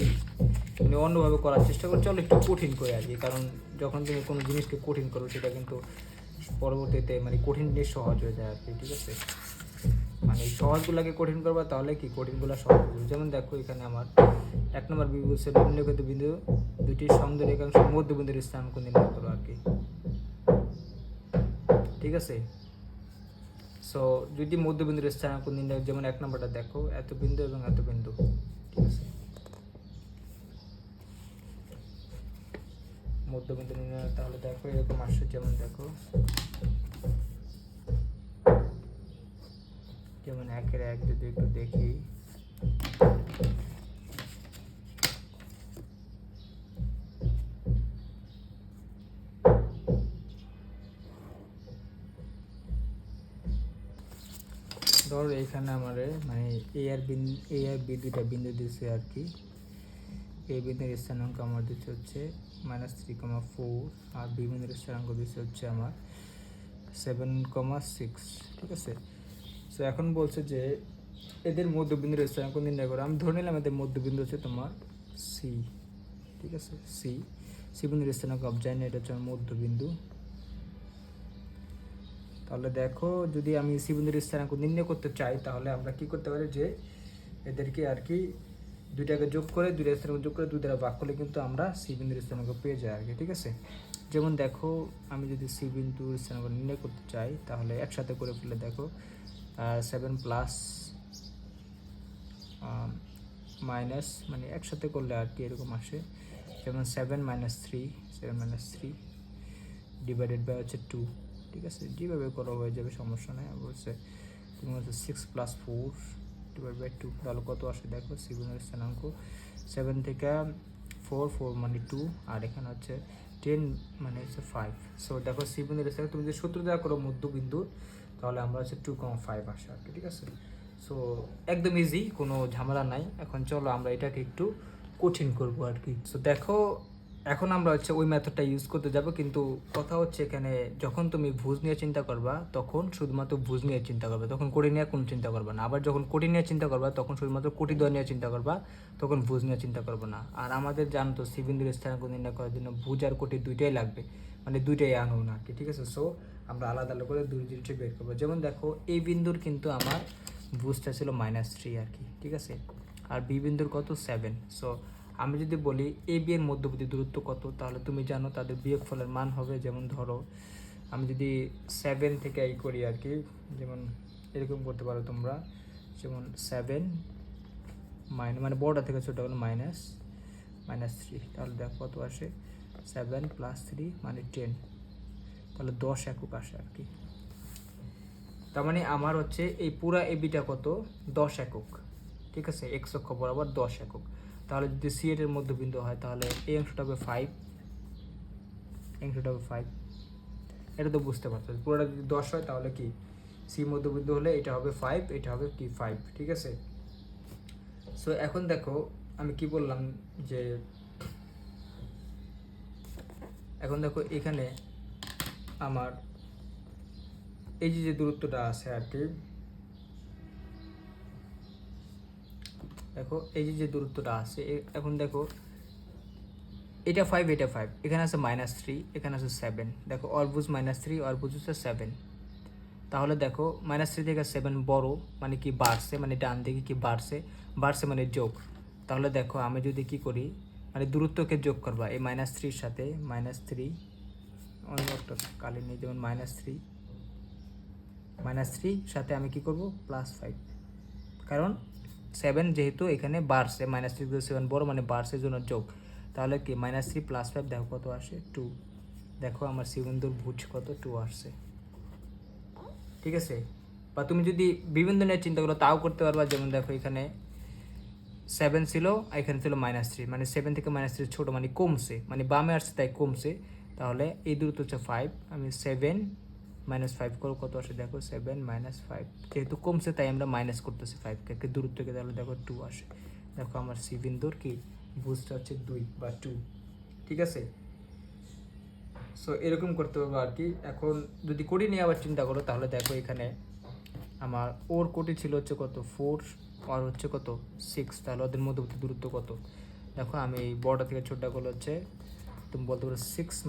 মানে অন্যভাবে করার চেষ্টা করছি, চলো একটু কঠিন করে আর কি। কারণ যখন তুমি কোনো জিনিসকে কঠিন করো সেটা কিন্তু পরবর্তীতে মানে কঠিন জিনিস সহজ হয়ে যায় আর কি, ঠিক আছে। মানে এই সহজগুলোকে কঠিন করবা তাহলে কি কঠিনগুলো সহজ হবে। যেমন দেখো এখানে আমার 1 নম্বর বিন্দু নিম্নলিখিত বিন্দু দুটি সংযোগ রেখাংশ মধ্যবিন্দুর স্থানাঙ্ক নির্ণয় করো আর কি, ঠিক আছে। সো যদি মধ্যবিন্দুর স্থানাঙ্ক নির্ণয়, যেমন 1 নম্বরটা দেখো এত বিন্দু এবং এত বিন্দু, ঠিক আছে। মধ্যবিন্দু নির্ণয় তাহলে দেখো এরকম আসছে, যেমন দেখো যেমন 1 এর 1 যদি একটু দেখি, ধরো এইখানে আমার মানে এ আর বি দুইটা বিন্দু দিচ্ছে আর কি। এ বিন্দুর স্থানাঙ্ক আমার দিচ্ছে হচ্ছে -3,4 আর বি বিন্দুর স্থানাঙ্ক দিচ্ছে হচ্ছে আমার 7,6, ঠিক আছে। সো এখন বলছে যে এদের মধ্যবিন্দুর স্থানাঙ্ক নির্ণয় করো। আমি ধরে নিলাম এদের মধ্যবিন্দু হচ্ছে তোমার সি, ঠিক আছে। সি বিন্দুর স্থানাঙ্ক জানি না, এটা হচ্ছে আমার মধ্যবিন্দু। তাহলে দেখো যদি আমি সি বিন্দুর স্থানাঙ্ক নির্ণয় করতে চাই তাহলে আমরা কি করতে পারি, যে এদেরকে আর কি দুইটাকে যোগ করে দুইটা স্থানাঙ্ক যোগ করে 2 দ্বারা ভাগ করলে কিন্তু আমরা সি বিন্দুর স্থানাঙ্ক পেয়ে যাই আর কি, ঠিক আছে। যেমন দেখো আমি যদি সি বিন্দুর স্থানাঙ্ক নির্ণয় করতে চাই তাহলে একসাথে করে ফেলে দেখো 7 প্লাস মাইনাস, মানে একসাথে করলে আর কি এরকম আসে, যেমন 7 - 3 ডিভাইডেড বাই হচ্ছে 2, ঠিক আছে। যেভাবে করা হয়ে যাবে সমস্যা নেই। অবশ্যই তুমি হচ্ছে 6 + 4 ডিভাইড বাই 2, তাহলে কত আসে দেখো। সি বিন্দুর স্থানাঙ্ক 7 থেকে 4 মানে 2, আর এখানে হচ্ছে 10 মানে হচ্ছে 5। সো দেখো সি বিন্দুর স্থানাঙ্ক তুমি যদি সূত্র দেওয়া করো মধ্যবিন্দুর তাহলে আমরা হচ্ছে 2,5 আসে আর কি, ঠিক আছে। সো একদম ইজি, কোনো ঝামেলা নাই। এখন চলো আমরা এটাকে একটু কঠিন করব আর কি। সো দেখো এখন আমরা হচ্ছে ওই মেথডটা ইউজ করতে যাব, কিন্তু কথা হচ্ছে এখানে যখন তুমি ভুজ নিয়ে চিন্তা করবা তখন শুধুমাত্র ভুজ নিয়ে চিন্তা করবে, তখন কোটি নিয়ে কোনো চিন্তা করবে না। আবার যখন কোটি নিয়ে চিন্তা করবা তখন শুধুমাত্র কোটিদ্বয় নিয়ে চিন্তা করবা, তখন ভুজ নিয়ে চিন্তা করবে না। আর আমাদের জানো তো সি বিন্দুর স্থানাঙ্ক নির্ণয় করার জন্য ভুজ আর কোটি দুইটাই লাগবে, মানে দুইটাই আনো না আর কি, ঠিক আছে। সো আমরা আলাদা আলাদা করে দুই জিনিসটা বের করবো। যেমন দেখো এই বিন্দুর কিন্তু আমার ভুজটা ছিল -3 আর কি, ঠিক আছে। আর বি বিন্দুর কত 7। সো আমি যদি বলি এ বি এর মধ্যবর্তী দূরত্ব কত, তাহলে তুমি জানো তাদের বিয়োগফলের মান হবে, যেমন ধরো আমি যদি 7 থেকে এই করি আর কি, যেমন এরকম করতে পারো তোমরা, যেমন 7 মানে বড়টা থেকে ছোটো হলো -3, তাহলে দেখো কত আসে 7 + 3 মানে 10, তাহলে 10 একক আসে আর কি। তার মানে আমার হচ্ছে এই পুরা এবিটা কত 10 একক, ঠিক আছে, এক্স অক্ষ বরাবর 10 একক। তাহলে যদি সি এর মধ্যবিন্দু হয় তাহলে এই অংশটা হবে 5, এটা তো বুঝতে পারছো। পুরোটা যদি 10 হয় তাহলে কি সি মধ্যবিন্দু হলে এটা হবে 5, এটা হবে কি 5, ঠিক আছে। সো এখন দেখো আমি কি বললাম, যে এখন দেখো এখানে আমার এই যে দূরত্বটা আছে আর কি, দেখো এই যে দূরত্বটা আছে, এখন দেখো এটা 5, এটা 5, এখানে আছে -3, এখানে আছে 7, দেখো অর্বুজ -3, অর্বুজ হচ্ছে 7। তাহলে দেখো -3 থেকে 7 বড়, মানে কি বাড়ছে, মানে ডান দিকে কি বাড়ছে মানে যোগ। তাহলে দেখো আমি যদি কি করি, মানে দূরত্বকে যোগ করবা এই -3 সাথে, -3 অন্য একটা কালি নেই, যেমন -3 সাথে আমি কি করব +5, কারণ 7 যেহেতু এখানে বাড়ছে, -3 থেকে 7 বড় মানে বাড়ছে জন্য যোগ। তাহলে কি -3 + 5 দেখো কত আসে 2, দেখো আমার সি বিন্দুর ভুজ কত 2 আসছে, ঠিক আছে। বা তুমি যদি বিভিন্ন নিয়ে চিন্তা করো তাও করতে পারবা, যেমন দেখো এখানে 7 ছিল, এখানে ছিল -3, মানে 7 থেকে -3 ছোট, মানে কমছে, মানে বামে আসছে তাই কমছে। তাহলে এই দূরত্ব হচ্ছে 5, আমি 7 -5 করো, কত আসে দেখো 7 -5। যেহেতু কমছে তাই আমরা মাইনাস করতেছি 5কে দূরত্ব থেকে, তাহলে দেখো 2 আসে। দেখো আমার সি বিন্দুর কি বুঝটা হচ্ছে 2 বা 2, ঠিক আছে। সো এরকম করতে হবে আর কি। এখন যদি কোটি নিয়ে আবার চিন্তা করো তাহলে দেখো এখানে আমার ওর কোটি ছিল হচ্ছে কত 4 আর হচ্ছে কত 6, তাহলে ওদের মধ্যবর্তী দূরত্ব কত দেখো। আমি এই বড়টা থেকে ছোটটা করলে হচ্ছে তুমি বলতে পারো 6 -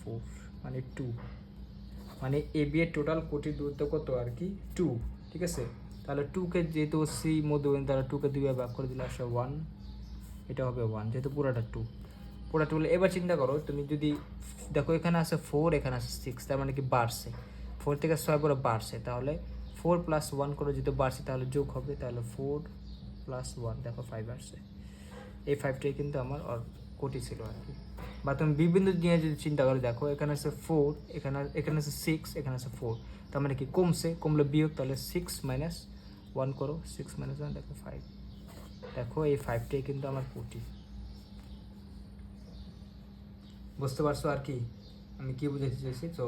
4 মানে 2, মানে এ বি এর টোটাল কোটির দূরত্ব কত আর কি 2, ঠিক আছে। তাহলে 2কে যেহেতু সি মধ্যবিন্দু, তাহলে 2কে 2 ভাগ করে দিলে আসে 1, এটা হবে 1 যেহেতু পুরাটা 2, পুরাটা হলে। এবার চিন্তা করো তুমি যদি দেখো এখানে আছে 4, এখানে আছে 6, তার মানে কি বাড়ছে, 4 থেকে 6 পরে বাড়ছে, তাহলে 4 + 1 করে যেহেতু বাড়ছে তাহলে যোগ হবে, তাহলে 4 + 1 দেখো 5 আসছে। এই 5টাই কিন্তু আমার কোটি ছিল আর কি। বা তুমি বিভিন্ন নিয়ে যদি চিন্তা করো দেখো এখানে আছে 4, এখানে আছে 6, এখানে আছে 4, তার মানে কি কমছে, কমলে বিয়োগ, তাহলে 6 - 1 করো, 6 - 1 দেখো 5। দেখো এই 5টাই কিন্তু আমার কোটি। বুঝতে পারছো আর কি আমি কি বুঝাতে চাইছি? তো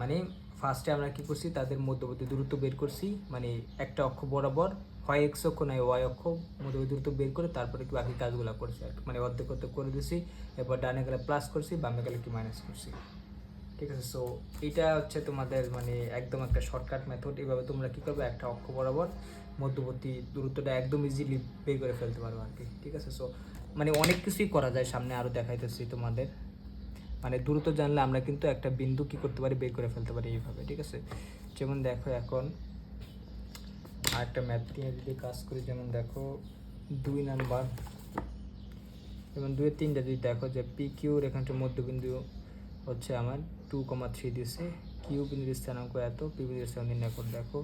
মানে ফার্স্টে আমরা কি করছি, তাদের মধ্যবর্তী দূরত্ব বের করছি, মানে একটা অক্ষ বরাবর, হয় এক্স অক্ষ নয় ওয়াই অক্ষ, মধ্যবর্তী দূরত্ব বের করে তারপরে কি বাকি কাজগুলো করছি আর কি। মানে অর্ধেক অর্ধেক করে দিছি, এরপর ডানে গেলে প্লাস করছি, বামে গেলে কি মাইনাস করছি, ঠিক আছে। সো এটা হচ্ছে তোমাদের মানে একদম একটা শর্টকাট মেথড। এভাবে তোমরা কী করবে, একটা অক্ষ বরাবর মধ্যবর্তী দূরত্বটা একদম ইজিলি বের করে ফেলতে পারো আর কি, ঠিক আছে। সো মানে অনেক কিছুই করা যায়, সামনে আরও দেখাইতেছি তোমাদের। মানে দূরত্ব জানলে আমরা কিন্তু একটা বিন্দু কী করতে পারি, বের করে ফেলতে পারি এইভাবে, ঠিক আছে। যেমন দেখো এখন আরেকটা ম্যাথ নিয়ে যদি কাজ করি, যেমন দেখো 2 নাম্বার, যেমন 2 এর 3টা যদি দেখো যে পি কিউর এখানটা মধ্যবিন্দু হচ্ছে আমার 2,3 দিছে, কিউ বিন্দুর স্থানাঙ্ক এত, পি বিন্দুর স্থানাঙ্ক নির্ণয় করে দেখো,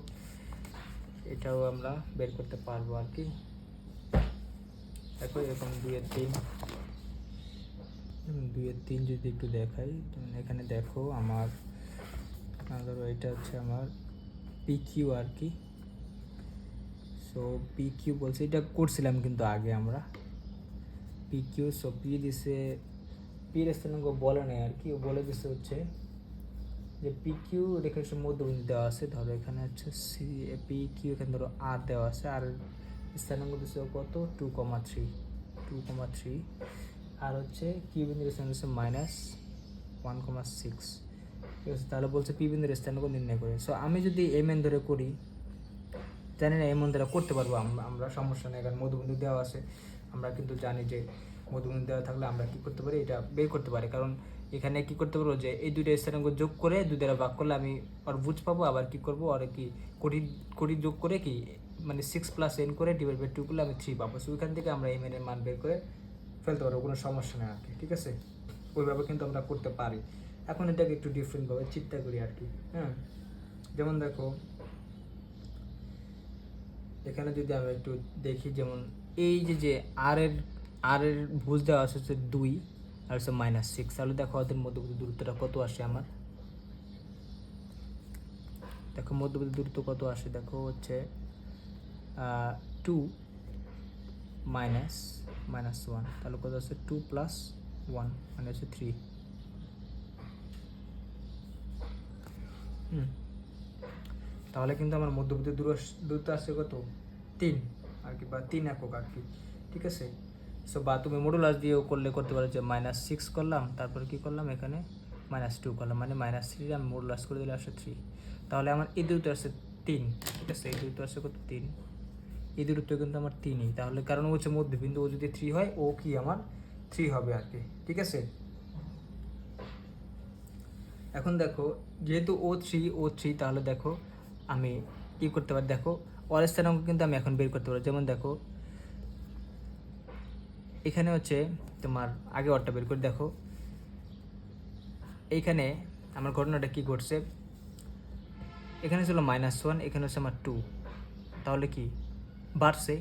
এটাও আমরা বের করতে পারবো আর কি। দেখো এরকম 2 এর 3, 2 এর 3 যদি একটু দেখাই, এখানে দেখো আমার ধরো এটা হচ্ছে আমার পি কিউ আর কি। সো পি কিউ বলছে, এটা করছিলাম কিন্তু আগে আমরা পি কিউ। সো পি দিছে, পির স্থানাঙ্ক বলে নেই আর কি, ও বলে দিছে হচ্ছে যে পি কিউ রেখার মধ্যবিন্দু দেওয়া আছে, ধরো এখানে হচ্ছে সি পি কিউ, এখানে ধরো আর দেওয়া আছে, আর স্থানাঙ্ক দিচ্ছে কত 2,3, আর হচ্ছে কিউ বিন্দুর স্থানাঙ্ক হচ্ছে -1,6, ঠিক আছে। তাহলে বলছে পি বিন্দুর স্থানাঙ্ক নির্ণয় করে। সো আমি যদি এম এন ধরে করি, জানি না এম এন ধরে করতে পারবো আমরা, সমস্যা নেই, কারণ মধ্যবিন্দু দেওয়া আছে। আমরা কিন্তু জানি যে মধ্যবিন্দু দেওয়া থাকলে আমরা কী করতে পারি, এটা বের করতে পারি। কারণ এখানে কী করতে পারবো, যে এই দুইটা স্থানাঙ্ক যোগ করে 2 দ্বারা ভাগ করলে আমি আর বুঝ পাবো, আবার কী করবো, আর কি কোটি যোগ করে কি মানে 6 + n করে /2 করলে আমি 3 পাবো। সো ওইখান থেকে আমরা এম এন এর মান বের করে ফেলতে পারবো, কোনো সমস্যা নেই আর কি, ঠিক আছে। ওইভাবে কিন্তু আমরা করতে পারি। এখন এটাকে একটু ডিফারেন্টভাবে চিন্তা করি আর কি, হ্যাঁ। যেমন দেখো এখানে যদি আমরা একটু দেখি, যেমন এই যে আর এর ভুজ দেওয়া আছে হচ্ছে 2 আর হচ্ছে -6, তাহলে দেখো ওদের মধ্যবর্তী দূরত্বটা কত আসে আমার। দেখো মধ্যবর্তী দূরত্ব কত আসে, দেখো হচ্ছে 2 - -1, তাহলে কত আছে 2 + 1 মানে হচ্ছে 3। তাহলে কিন্তু আমার মধ্যবর্তী দূরত্ব আসছে কত 3 আর কি, বা 3 একক আর কি, ঠিক আছে। সো বা তুমি মডুলাস দিয়েও করতে পারো, যে -6 করলাম, তারপরে কি করলাম এখানে -2 করলাম, মানে -3 আমি মডুলাস করে দিলে আসে 3। তাহলে আমার এই দূরত্ব আসছে 3, ঠিক আছে। এই দূরত্ব আসছে কত 3, এই দূরত্ব কিন্তু আমার 3ই। তাহলে কারণ হচ্ছে মধ্যবিন্দু, ও যদি 3 হয়, ও কি আমার 3 হবে আর কি, ঠিক আছে। এখন দেখো যেহেতু ও 3 তাহলে দেখো আমি কি করতে পারি, দেখো ওর স্থানাঙ্ক কিন্তু আমি এখন বের করতে পারি। যেমন দেখো এখানে হচ্ছে তোমার আগে ওরটা বের করে দেখো, এইখানে আমার ঘটনাটা কি ঘটছে, এখানে ছিল -1, এখানে হচ্ছে আমার 2, তাহলে কি বাড়ছে,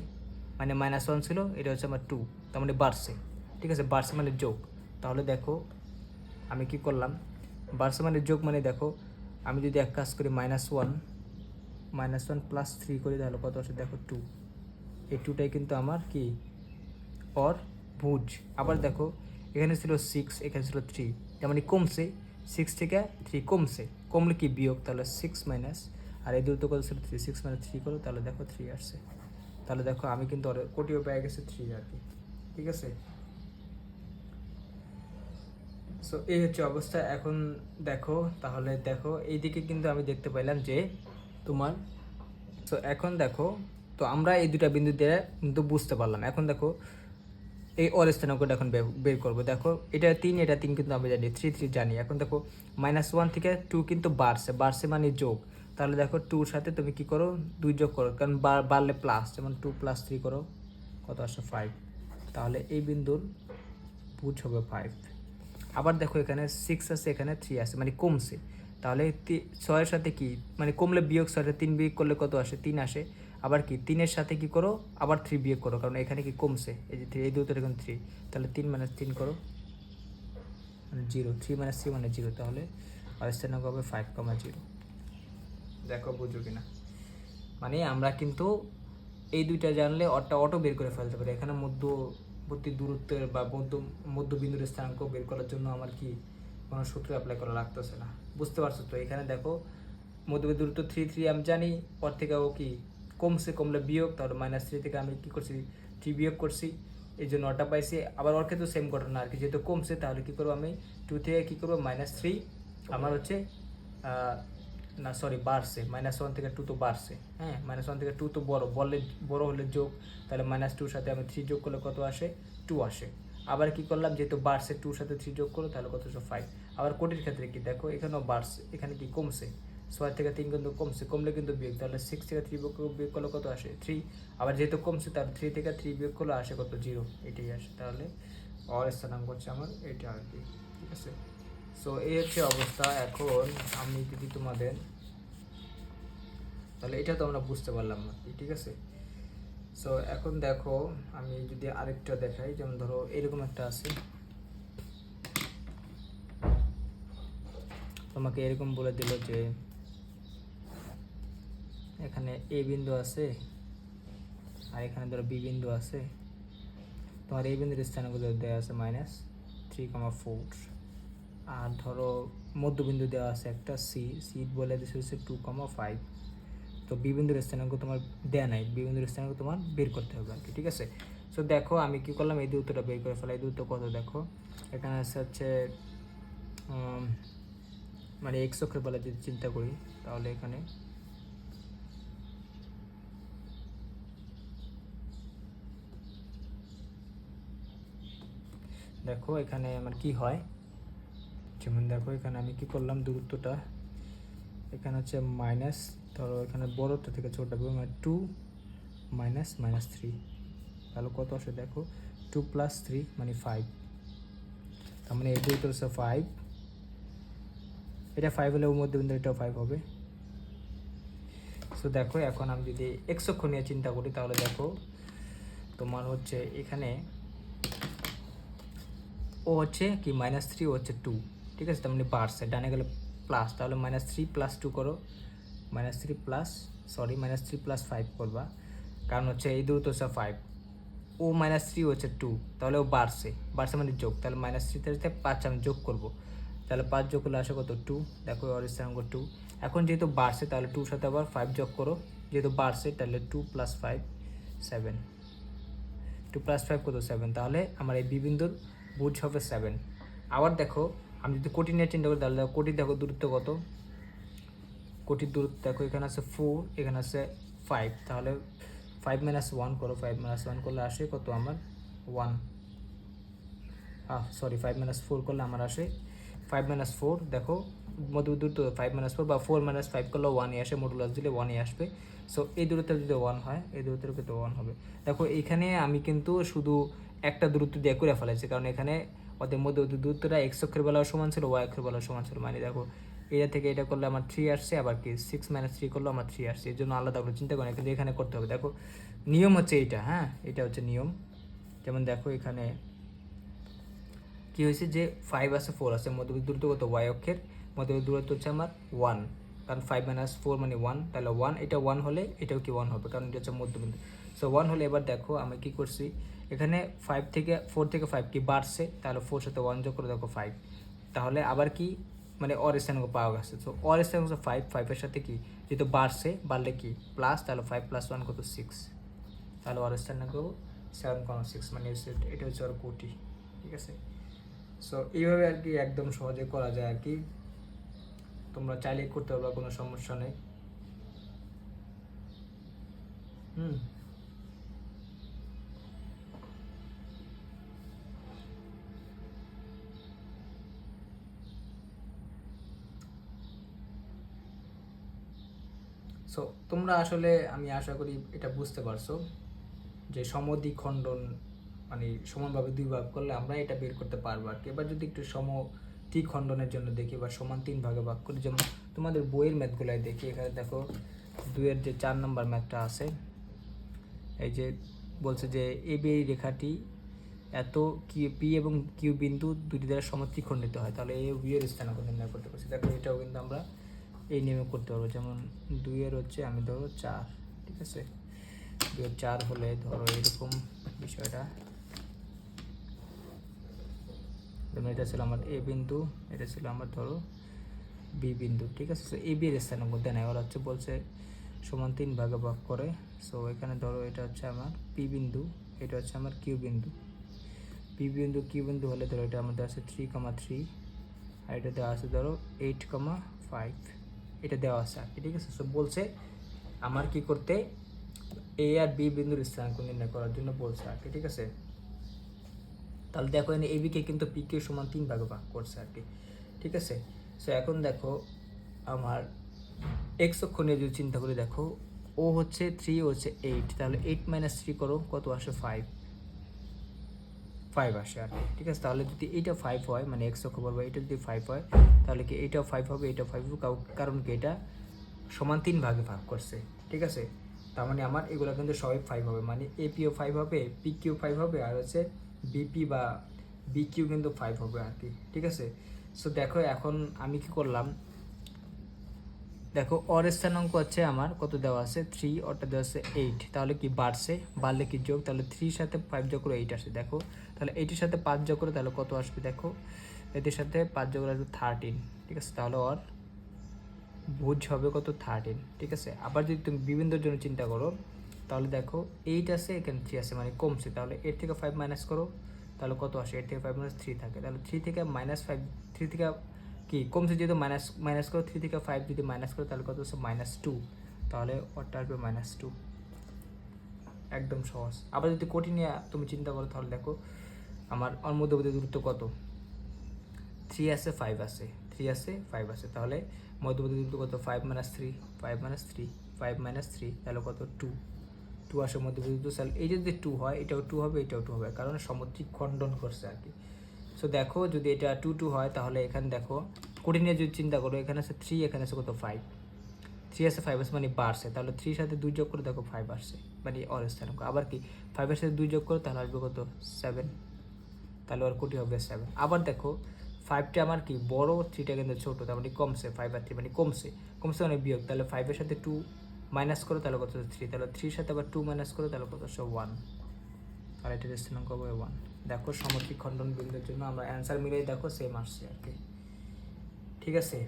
মানে -1 ছিল, এটা হচ্ছে আমার 2, তার মানে বাড়ছে, ঠিক আছে। বাড়ছে মানে যোগ। তাহলে দেখো আমি কি করলাম, বাড়ছে মানে যোগ, মানে দেখো আমি যদি এক কাজ করি -1 + 3 করি, তাহলে কত আসে দেখো 2। এই 2টাই কিন্তু আমার কি ওর ভুজ। আবার দেখো এখানে ছিল 6, এখানে ছিল 3, তার মানে কমছে, 6 থেকে 3 কমছে, কমলে কি বিয়োগ, তাহলে 6 মাইনাস, আর এই দূরত্ব কত ছিল 3, 6 মাইনাস 3 করো, তাহলে দেখো 3 আসছে। তাহলে দেখো আমি কিন্তু কোটিও পেয়ে গেছে 3 আর কি, ঠিক আছে। সো এই হচ্ছে অবস্থা। এখন দেখো, তাহলে দেখো এইদিকে কিন্তু আমি দেখতে পাইলাম যে তোমার, তো এখন দেখো, তো আমরা এই দুটা বিন্দু দিয়ে কিন্তু বুঝতে পারলাম। এখন দেখো এই অর স্থানাঙ্কটা এখন বের করবো। দেখো এটা 3, এটা 3 কিন্তু আমি জানি, 3 3 জানি। এখন দেখো -1 থেকে 2 কিন্তু বাড়ছে মানে যোগ। তাহলে দেখো 2-র সাথে তুমি কি করো, 2 যোগ করো, কারণ বাড়লে প্লাস, যেমন 2 + 3 করো, কত আসে 5। তাহলে এই বিন্দুর বুঝ হবে 5। আবার দেখো এখানে 6 আছে, এখানে 3 আছে, মানে কমছে। তাহলে 6-এর সাথে কি, মানে কমলে বিয়োগ 6, 3 বিয়োগ করলে কত আসে, 3 আসে। আবার কি 3-এর সাথে কি করো, আবার 3 বিয়োগ করো, কারণ এখানে কি কমছে, এই যে 3, এই দুটোর এখন 3। তাহলে 3 - 3 করো, মানে 0, 3 - 3 মানে 0। তাহলে আর স্থানাঙ্ক হবে 5,0। দেখো বুঝো কিনা, মানে আমরা কিন্তু এই দুইটা জানলে অটো বের করে ফেলতে পারি। এখানে মধ্যবর্তী দূরত্বের বা মধ্যবিন্দুর স্থানাঙ্ক বের করার জন্য আমার কি কোনো সূত্র অ্যাপ্লাই করা লাগতেছে না। বুঝতে পারছো তো? এখানে দেখো মধ্যবিন্দু দূরত্ব 3 3 আমি জানি, পর থেকে ও কি কমলে বিয়োগ, তাহলে -3 থেকে আমি কি করছি, 3 বিয়োগ করছি, এই জন্য ওটা পাইছি। আবার ওর ক্ষেত্রে সেম ঘটনা আর কি, যেহেতু কমছে তাহলে কি করবো, আমি 2 থেকে কি করবো -3, আমার হচ্ছে না সরি বাড়ছে, -1 থেকে 2 তো বাড়ছে, হ্যাঁ, -1 থেকে 2 তো বড় হলে যোগ, তাহলে -2-র সাথে আমি 3 যোগ করলে কত আসে, 2 আসে। আবার কি করলাম, যেহেতু বাড়ছে 2-র সাথে 3 যোগ করো, তাহলে কত আসে 5। আবার কোটির ক্ষেত্রে কি দেখো, এখানেও বাড়ছে, এখানে কি কমছে, 6 থেকে 3 কিন্তু কমলে কিন্তু বিয়োগ, তাহলে 6 থেকে 3 বিয়োগ করলে কত আসে 3। আবার যেহেতু কমছে, তাহলে 3 থেকে 3 বিয়োগ করলে আসে কত, 0, এটাই আসে। তাহলে অর স্থানাঙ্ক হচ্ছে আমার এটা আর কি, ঠিক আছে। সো এই হচ্ছে অবস্থা। এখন আমি যদি তোমাদের, তাহলে এটা তো আমরা বুঝতে পারলাম না, ঠিক আছে। সো এখন দেখো আমি যদি আরেকটা দেখাই, যেমন ধরো এরকম একটা আছে, তোমাকে এরকম বলে দিল যে এখানে এ বিন্দু আছে, আর এখানে ধরো বি বিন্দু আছে। তোমার এই বিন্দুর স্থানাঙ্ক দেওয়া আছে -3,4, আর ধরো মধ্যবিন্দু দেওয়া আছে একটা সি বলে দিচ্ছে হচ্ছে 2,5। তো বি বিন্দুর স্থানাঙ্ক তোমার দেয়া নাই, বি বিন্দুর স্থানাঙ্ক তোমার বের করতে হবে আর কি, ঠিক আছে। সো দেখো আমি কি করলাম, এই দূরত্বটা বের করে ফেলা। এই দূরত্ব কত দেখো, এখানে আছে হচ্ছে মানে এক্স অক্ষের বেলা যদি চিন্তা করি, তাহলে এখানে দেখো এখানে আমার কি হয়, যেমন দেখো এখানে আমি কি করলাম, দূরত্বটা এখানে হচ্ছে মাইনাস, ধরো এখানে বড়টা থেকে ছোটটা মানে 2 - -3, তাহলে কত আসে দেখো, 2 + 3 মানে 5। তার মানে এই দূরত্ব হচ্ছে 5, এটা 5 হলে ওর মধ্যে বিন্দু এটাও 5 হবে। সো দেখো এখন আমি যদি এক্স অক্ষ নিয়ে চিন্তা করি, তাহলে দেখো তোমার হচ্ছে এখানে ও হচ্ছে কি -3, ও হচ্ছে 2, ঠিক আছে। তার মানে বাড়ছে, ডানে গেলে প্লাস, তাহলে -3 + 2 করো, -3 প্লাস -3 + 5 করবা, কারণ হচ্ছে এই দূরত্ব হচ্ছে 5, ও -3 হচ্ছে 2, তাহলে ও বাড়ছে মানে যোগ, তাহলে -3 থেকে 5 আমি যোগ করবো, তাহলে 5 যোগ করলে আসে কত 2। দেখো ওর স্থানাঙ্ক 2। এখন যেহেতু বাড়ছে, তাহলে 2-র সাথে আবার 5 যোগ করো, যেহেতু বাড়ছে, তাহলে 2 + 5 7, 2 + 5 কত 7। তাহলে আমার এই বি বিন্দুর বুঝ হবে 7। আবার দেখো আমি যদি কোটি নিয়ে চিন্তা করি, তাহলে দেখো কোটি, দেখো দূরত্ব কত, কোটির দূরত্ব দেখো এখানে আছে 4, এখানে আছে 5, তাহলে 5 - 1 করো, 5 - 1 করলে আসে কত আমার 1, সরি 5 - 4 করলে আমার আসে 5 - 4। দেখো দূরত্ব 5 - 4 বা 4 - 5 করলে 1ই আসে, মডুলাস দিলে 1ই আসবে। সো এই দূরত্ব যদি 1 হয়, এই দূরত্বের কিন্তু 1 হবে। দেখো এইখানে আমি কিন্তু শুধু একটা দূরত্ব দিয়ে করে ফেলেছি, কারণ এখানে ওদের মধ্যে দূরত্বটা এক্স অক্ষের বেলাও সমান ছিল, ওয়াই অক্ষের বেলাও সমান ছিল। মানে দেখো এটা থেকে এটা করলে আমার 3 আসছে, আবার কি 6 - 3 করলে আমার 3 আসছে, এর জন্য আলাদা করে চিন্তা করি, কিন্তু এখানে করতে হবে। দেখো নিয়ম হচ্ছে এইটা, হ্যাঁ, এটা হচ্ছে নিয়ম। যেমন দেখো এখানে কি হয়েছে, যে 5 আছে 4 আছে, মধ্যবিন্দু দূরত্ব কত, ওয়াই অক্ষের মধ্যবিন্দু দূরত্ব হচ্ছে আমার 1, কারণ 5 - 4 মানে 1, তাহলে 1, এটা 1 হলে এটাও কি 1 হবে, কারণ এটা হচ্ছে মধ্যবিন্দু। সো 1 হলে এবার দেখো আমি কি করছি, এখানে 4 থেকে 5 কি বাড়ছে, তাহলে 4 সাথে 1 যোগ করে দেখো 5, তাহলে আবার কি মানে অর স্থানাঙ্ক পাওয়া গেছে। তো অর স্থানাঙ্ক 5, 5-এর সাথে কি যেহেতু বাড়লে কি প্লাস, তাহলে 5 + 1 কত 6, তাহলে অর স্থানাঙ্ক 7,6 মানে এটা হচ্ছে ওর কোটি। ঠিক আছে, সো এইভাবে আর কি একদম সহজে করা যায় আর কি, তোমরা চাইলেই করতে পারবা, কোনো সমস্যা নেই। সো তোমরা আসলে আমি আশা করি এটা বুঝতে পারছো যে সমদ্বিখণ্ডন মানে সমানভাবে দুই ভাগ করলে আমরা এটা বের করতে পারবো আর কি। এবার যদি একটু সমদ্বিখণ্ডনের জন্য দেখি বা সমান 3 ভাগে ভাগ করি, যেমন তোমাদের বইয়ের ম্যাথগুলাই দেখি, এখানে দেখো 2-এর যে 4 নম্বর ম্যাথটা আছে, এই যে বলছে যে এবি রেখাটি এত পি এবং কিউ বিন্দু দুটি দ্বারা সমদ্বিখণ্ডিত হয়, তাহলে এ বি এর স্থানাঙ্ক নির্ণয় করতে পারছি। দেখো এটাও কিন্তু আমরা এই নিয়মে করতে পারবো, যেমন 2-এর হচ্ছে আমি ধরো 4, ঠিক আছে, 2-এর 4 হলে ধরো এরকম বিষয়টা, যেমন এটা ছিল আমার এ বিন্দু, এটা ছিল আমার ধরো বি বিন্দু, ঠিক আছে। সো এ বি এর স্থানাঙ্ক দেয় না, ওরা হচ্ছে বলছে সমান 3 ভাগে ভাগ করে। সো এখানে ধরো এটা হচ্ছে আমার পি বিন্দু, এটা হচ্ছে আমার কিউ বিন্দু, পি বিন্দু কিউ বিন্দু হলে ধরো এটা আমাদের আছে 3,3, আর এটা দেওয়া আছে ধরো 8,5, এটা দেওয়া আছে আর কি, ঠিক আছে। সো বলছে আমার কি করতে, এ আর বি বিন্দুর স্থানাঙ্ক নির্ণয় করার জন্য বলছে আর কি, ঠিক আছে। তাহলে দেখো এখানে এ বিকে কিন্তু পি কে সমান 3 ভাগে ভাগ করছে আর কি, ঠিক আছে। সো এখন দেখো আমার এক্স অক্ষ নিয়ে যদি চিন্তা করি, দেখো ও হচ্ছে 3, ও হচ্ছে 8, তাহলে 8 - 3 করো, কত আসে 5 আসে আর কি, ঠিক আছে। তাহলে যদি এইটা 5 হয় মানে এক্স অক্ষ বরাবর এটা যদি 5 হয়, তাহলে কি এইটাও 5 হবে, এটাও 5 হবে, কারণ কি এটা সমান 3 ভাগে ভাগ করছে, ঠিক আছে। তার মানে আমার এগুলো কিন্তু সবাই 5 হবে, মানে এপিও 5 হবে, পি কিউ 5 হবে, আর হচ্ছে বিপি বা বি কিউ কিন্তু 5 হবে আর কি, ঠিক আছে। সো দেখো এখন আমি কি করলাম, দেখো অর স্থানাঙ্ক হচ্ছে আমার কত দেওয়া আছে 3, অরটা দেওয়া আছে 8, তাহলে কি বাড়লে কি যোগ, তাহলে 3-র সাথে 5 যোগ করে 8 আসে, দেখো তাহলে 8-এর সাথে 5 যোগ করে তাহলে কত আসবে, দেখো এদের সাথে 5 যোগ করে আসবে 13, ঠিক আছে। তাহলে অর ভুজ হবে কত 13, ঠিক আছে। আবার যদি তুমি বিবিন্দুর জন্য চিন্তা করো, তাহলে দেখো 8 আছে, এখানে 3 আছে মানে কমছে, তাহলে 8 থেকে 5 মাইনাস করো, তাহলে কত আসে, 8 থেকে 5 - 3 থাকে, তাহলে 3 থেকে -5, 3 থেকে কি কমছে যেহেতু মাইনাস করো, 3 থেকে 5 যদি মাইনাস করো তাহলে কত হচ্ছে -2, তাহলে ওটা আসবে -2, একদম সহজ। আবার যদি কঠিন তুমি চিন্তা করো, তাহলে দেখো আমার ওর মধ্যবর্তী দূরত্ব কত, 3 আছে 5 আছে, 3 আছে 5 আছে, তাহলে মধ্যবর্তী দূরত্ব কত, 5 - 3, 5 - 3, 5 - 3, তাহলে কত 2 আসে মধ্যবর্তী দূরত্ব। তাহলে এই যদি 2 হয়, এটাও 2 হবে, এটাও 2 হবে, কারণ সমদ্বিক খণ্ডন করছে আর কি। সো দেখো যদি এটা 2 হয়, তাহলে এখানে দেখো কঠিনে যদি চিন্তা করো, এখানে আছে 3, এখানে আছে কত 5, 3 আছে 5 আছে মানে বাড়ছে, তাহলে 3-র সাথে 2 যোগ করে দেখো 5 আসছে, মানে অর স্থানাঙ্ক। আবার কি 5-এর সাথে 2 যোগ করো, তাহলে আসবে কত 7, তাহলে ওর কোটি হবে 7। আবার দেখো 5টা আমার কি বড়, 3টা কিন্তু ছোট, তার মানে কমছে, 5 আর 3 মানে কমছে মানে বিয়োগ, তাহলে 5-এর সাথে 2 মাইনাস করো, তাহলে কত 3, তাহলে 3-র সাথে আবার 2 মাইনাস করো, তাহলে কত 1, আর এটার স্থানাঙ্ক হবে 1। দেখো সমদ্বিক খণ্ডন বিন্দুর জন্য আমরা অ্যান্সার মিলেই দেখো সেম আসছে আর কি, ঠিক আছে।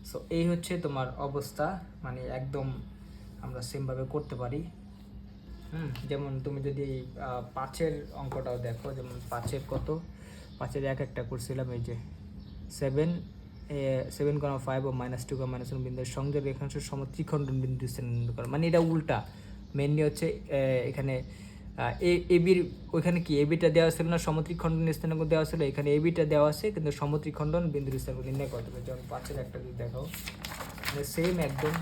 সো এই হচ্ছে তোমার অবস্থা, মানে একদম আমরা সেমভাবে করতে পারি। যেমন তুমি যদি 5-এর অঙ্কটাও দেখো, যেমন 5-এর কত, 5-এর একটা করছিলাম, এই যে 7,5 ও -2, -1 বিন্দুর সংযোগ রেখাংশ সমত্রিখণ্ডন বিন্দু স্থানান্তর করা, মানে এটা উল্টা। মেনলি হচ্ছে এখানে এবির ওইখানে কি এবিটা দেওয়া ছিল না, সমত্রিখণ্ডন স্থানাঙ্ক দেওয়া ছিল, এখানে এবিটা দেওয়া আছে কিন্তু সমত্রিখণ্ডন বিন্দুর স্থানাঙ্ক নির্ণয় করতে হবে। যেমন 5-এর একটা যদি দেখো সেম একদম